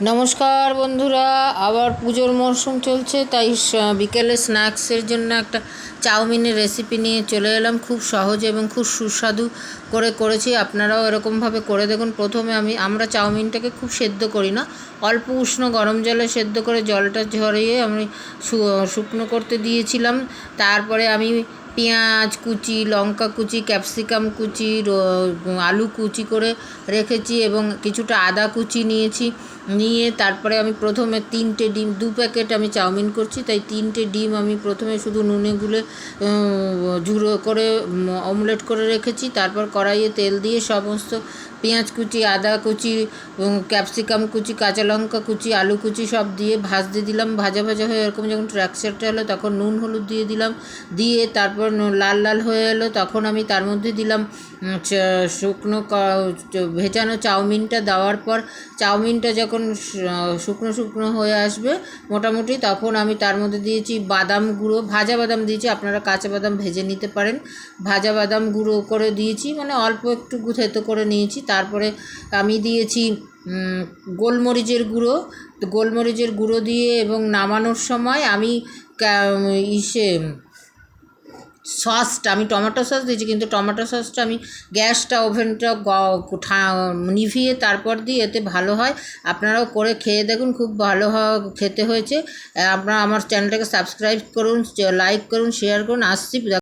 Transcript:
নমস্কার বন্ধুরা, আবার পুজোর মরশুম চলছে, তাই বিকেলে স্ন্যাক্সের জন্য একটা চাউমিনের রেসিপি নিয়ে চলে এলাম। খুব সহজ এবং খুব সুস্বাদু করেছি। আপনারাও এরকমভাবে করে দেখুন। প্রথমে আমরা চাউমিনটাকে খুব সেদ্ধ করি না, অল্প উষ্ণ গরম জলে সেদ্ধ করে জলটা ঝরিয়ে আমি শুকনো করতে দিয়েছিলাম। তারপরে আমি পেঁয়াজ কুচি, লঙ্কা কুচি, ক্যাপসিকাম কুচি, আলু কুচি করে রেখেছি এবং কিছুটা আদা কুচি নিয়ে তারপরে আমি প্রথমে 3টে ডিম, 2 প্যাকেট আমি চাউমিন করছি, তাই 3টে ডিম আমি প্রথমে শুধু নুনে গুলে ঝুড়ো করে অমলেট করে রেখেছি। তারপর কড়াইয়ে তেল দিয়ে সমস্ত পেঁয়াজ কুচি, আদা কুচি, ক্যাপসিকাম কুচি, কাঁচা লঙ্কা কুচি, আলু কুচি সব দিয়ে ভাজতে দিলাম। ভাজা হয়ে এরকম যখন ট্রাক্সারটা হলো তখন নুন হলুদ দিয়ে দিলাম। দিয়ে তারপর লাল লাল হয়ে এলো, তখন আমি তার মধ্যে দিলাম শুকনো ভেজানো চাউমিনটা। দেওয়ার পর চাউমিনটা যখন শুকনো হয়ে আসবে মোটামুটি, তখন আমি তার মধ্যে দিয়েছি বাদাম গুঁড়ো, ভাজা বাদাম দিয়েছি, আপনারা কাঁচা বাদাম ভেজে নিতে পারেন। ভাজা বাদাম গুঁড়ো করে দিয়েছি, মানে অল্প একটু থেতো করে নিয়েছি। তারপরে আমি দিয়েছি গোলমরিচের গুঁড়ো দিয়ে, এবং নামানোর সময় আমি আমি টমেটো সস দিয়েছি, কিন্তু টমেটো সসটা আমি গ্যাসটা ওভেনটা নিভিয়ে তারপর দিই, এতে ভালো হয়। আপনারাও করে খেয়ে দেখুন, খুব ভালো খেতে হয়েছে। আপনারা আমার চ্যানেলটাকে সাবস্ক্রাইব করুন, লাইক করুন, শেয়ার করুন। আসছি।